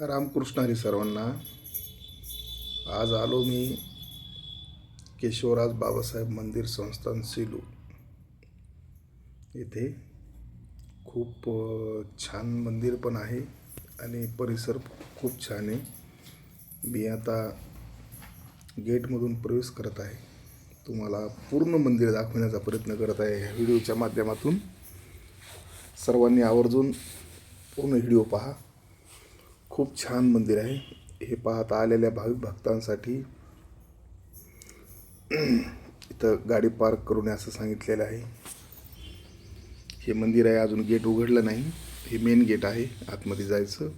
रामकृष्ण हरी सर्वांना. आज आलो मी केशवराज बाबासाहेब मंदिर संस्थान सेलू येथे. खूप छान मंदिर पण आहे आणि परिसर खूप छान आहे. मी आता गेटमधून प्रवेश करत आहे. तुम्हाला पूर्ण मंदिर दाखवण्याचा प्रयत्न करत आहे ह्या व्हिडिओच्या माध्यमातून. सर्वांनी आवर्जून पूर्ण व्हिडिओ पहा. खूप छान मंदिर आहे हे. पाहता आलेल्या भाविक भक्तांसाठी इथं गाडी पार्क करून असं सांगितलेलं आहे. हे मंदिर आहे, अजून गेट उघडलं नाही. हे मेन गेट आहे, आतमध्ये जायचं.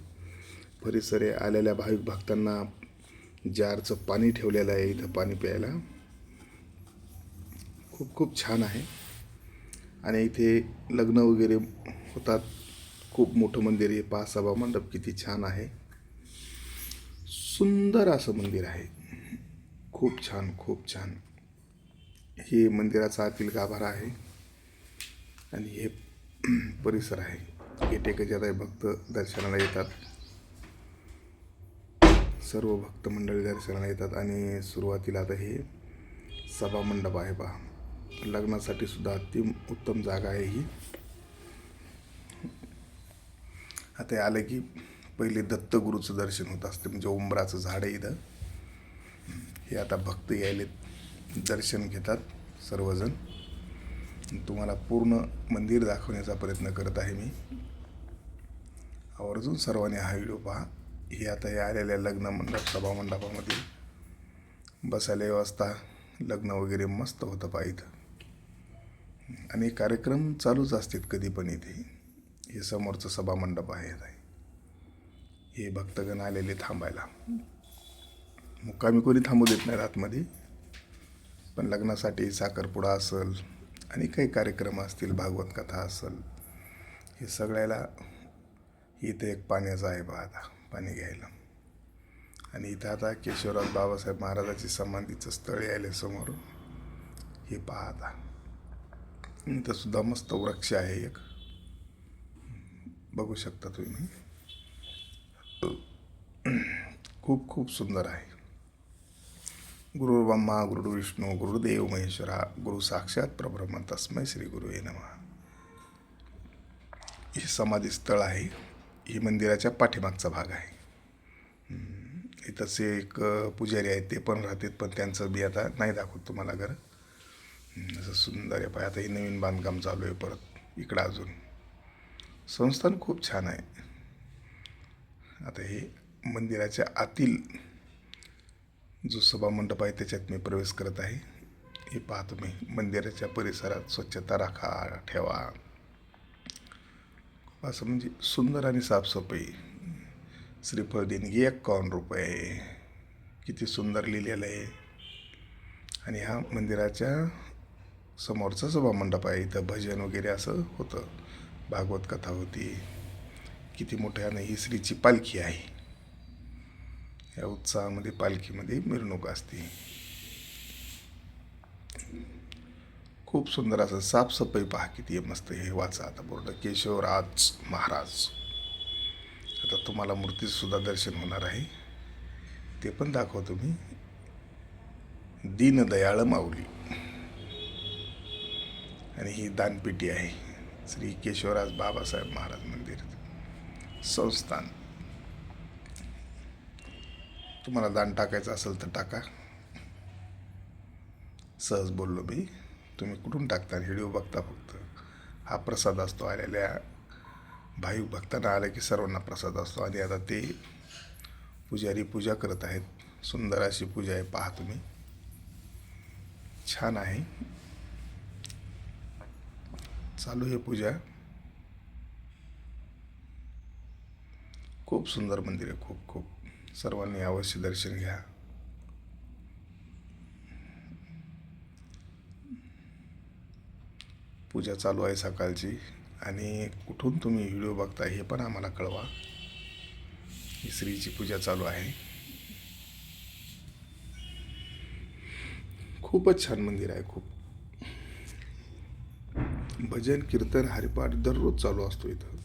परिसर आहे. आलेल्या भाविक भक्तांना जारचं पाणी ठेवलेलं आहे इथं पाणी प्यायला. खूप खूप छान आहे आणि इथे लग्न वगैरे होतात. खूप मोठं मंदिर आहे. पहा सभा मंडप किती छान आहे. सुंदर असं मंदिर आहे. खूप छान खूप छान. हे मंदिराचा आतील गाभारा आहे आणि हे परिसर आहे. गेट एकच भक्त दर्शनाला येतात. सर्व भक्त मंडळी दर्शनाला येतात आणि सुरुवातीला आता हे सभा मंडप आहे. पहा, लग्नासाठी सुद्धा अति उत्तम जागा आहे ही. आता आलं की पहिले दत्तगुरूचं दर्शन होत असते, म्हणजे उंबराचं झाड आहे इथं. हे आता भक्त यायले दर्शन घेतात सर्वजण. तुम्हाला पूर्ण मंदिर दाखवण्याचा प्रयत्न करत आहे मी. आवर्जून सर्वांनी हा व्हिडिओ पहा. हे आता हे आलेल्या लग्न मंडप सभा मंडपामध्ये बसायला व्यवस्था, लग्न वगैरे मस्त होतं पहा इथं. आणि कार्यक्रम चालूच असतात कधी पण इथे. हे समोरचं सभा मंडप आहे. हे भक्तगण आलेले थांबायला. मुक्कामी कोणी थांबू देत नाही आतमध्ये, पण लग्नासाठी साखरपुडा असेल आणि काही कार्यक्रम असतील, भागवत कथा असेल, हे सगळ्याला इथं एक पाण्याचं आहे बघा आता पाणी घ्यायला. आणि इथं आता केशवराज बाबासाहेब महाराजाची समाधीचं स्थळ यायले समोर. हे पहा आता. इथं सुद्धा मस्त वृक्ष आहे एक, बघू शकता तुम्ही. खूप खूप सुंदर आहे. गुरुर्ब्रह्मा गुरुर्विष्णू गुरुदेव महेश्वरा गुरु साक्षात परब्रह्म तस्मै श्री गुरुवे नमः. हे समाधी स्थळ आहे. ही मंदिराच्या पाठीमागचा भाग आहे. इथंच एक पुजारी आहेत, ते पण राहतात, पण त्यांचं बी आता नाही दाखवत तुम्हाला घर. असं सुंदर आहे. पाय आता हे नवीन बांधकाम चालू आहे परत इकडं. अजून संस्थान खूप छान आहे. आता हे मंदिराच्या आतील जो सभा मंडप आहे त्याच्यात मी प्रवेश करत आहे. हे पहा तुम्ही. मंदिराच्या परिसरात स्वच्छता राखा, ठेवा. असं म्हणजे सुंदर आणि साफसफाई. श्रीफळ देणगी 51 रुपये. किती सुंदर लिहिलेलं आहे. आणि हा मंदिराच्या समोरचा सभा मंडप आहे. इथं भजन वगैरे असं होतं, भागवत कथा होती. किती मोठ्यानं ही श्रीची पालखी आहे. या उत्साहामध्ये पालखीमध्ये मिरवणूक असते. खूप सुंदर असं साफसफाई पहा किती मस्त. हे वाचा आता बोर्ड, केशवराज महाराज. आता तुम्हाला मूर्तीसुद्धा दर्शन होणार आहे, ते पण दाखवतो मी. दीनदयाळ माऊली. आणि ही दानपेटी आहे. श्री केशवराज बाबासाहेब महाराज मंदिर संस्थान. तुम्हाला दान टाकायचं असेल तर टाका. सहज बोललो मी. तुम्ही कुठून टाकता, व्हिडिओ बघता फक्त. हा प्रसाद असतो आलेल्या भाविक भक्तांना. आले की सर्वांना प्रसाद असतो. आणि आता ते पुजारी पूजा करत आहेत. सुंदर अशी पूजा आहे, पहा तुम्ही. छान आहे. चालू आहे पूजा. खूप सुंदर मंदिर आहे. खूप खूप. सर्वांनी अवश्य दर्शन घ्या. पूजा चालू आहे सकाळची. आणि कुठून तुम्ही व्हिडिओ बघता हे पण आम्हाला कळवा. ही श्रीची पूजा चालू आहे. खूपच छान मंदिर आहे. खूप भजन कीर्तन हरिपाठ दररोज चालू असतो इथं.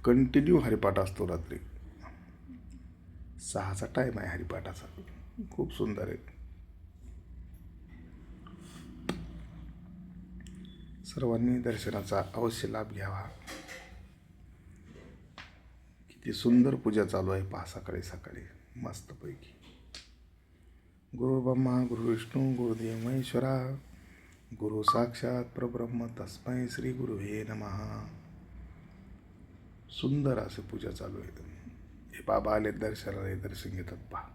कंटिन्यू हरिपाठ असतो रात्री. 6चा टाईम आहे हरिपाठाचा. खूप सुंदर आहे. सर्वांनी दर्शनाचा अवश्य लाभ घ्यावा. किती सुंदर पूजा चालू आहे पहा सकाळी सकाळी मस्तपैकी. गुरु ब्रह्मा गुरु विष्णू गुरुदेव महेश्वरा गुरु साक्षात परब्रह्म तस्मै श्री गुरुवे नमः. सुंदर असे पूजा चालू आहे. हे बाबा आले दर्शनाला, दर्शन घेतात पहा.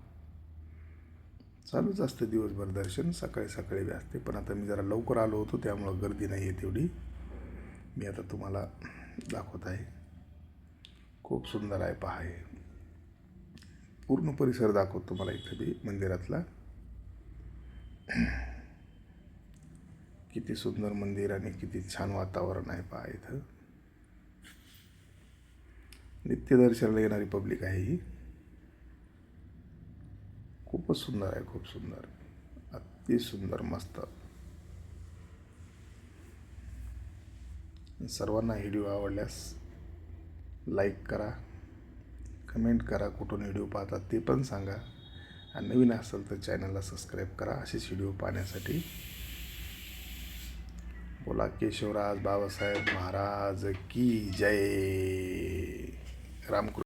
चालूच असते दिवसभर दर्शन, सकाळी सकाळी बी असते. पण आता मी जरा लवकर आलो होतो त्यामुळं गर्दी नाही आहे तेवढी. मी आता तुम्हाला दाखवत आहे. खूप सुंदर आहे पहा. हे पूर्ण परिसर दाखवतो तुम्हाला इथे बी मंदिरातला. किती सुंदर मंदिर आणि किती छान वातावरण आहे पहा. इथं नित्यदर्शनाला येणारी पब्लिक आहे ही. खूपच सुंदर आहे, खूप सुंदर, अति सुंदर, मस्त. सर्वांना व्हिडिओ आवडल्यास लाईक करा, कमेंट करा, कुठून व्हिडिओ पाहतात ते पण सांगा. आणि नवीन असेल तर चॅनलला सबस्क्राईब करा असेच व्हिडिओ पाहण्यासाठी. बोला केशवराज बाबासाहेब महाराज की जय. रामकृष्ण.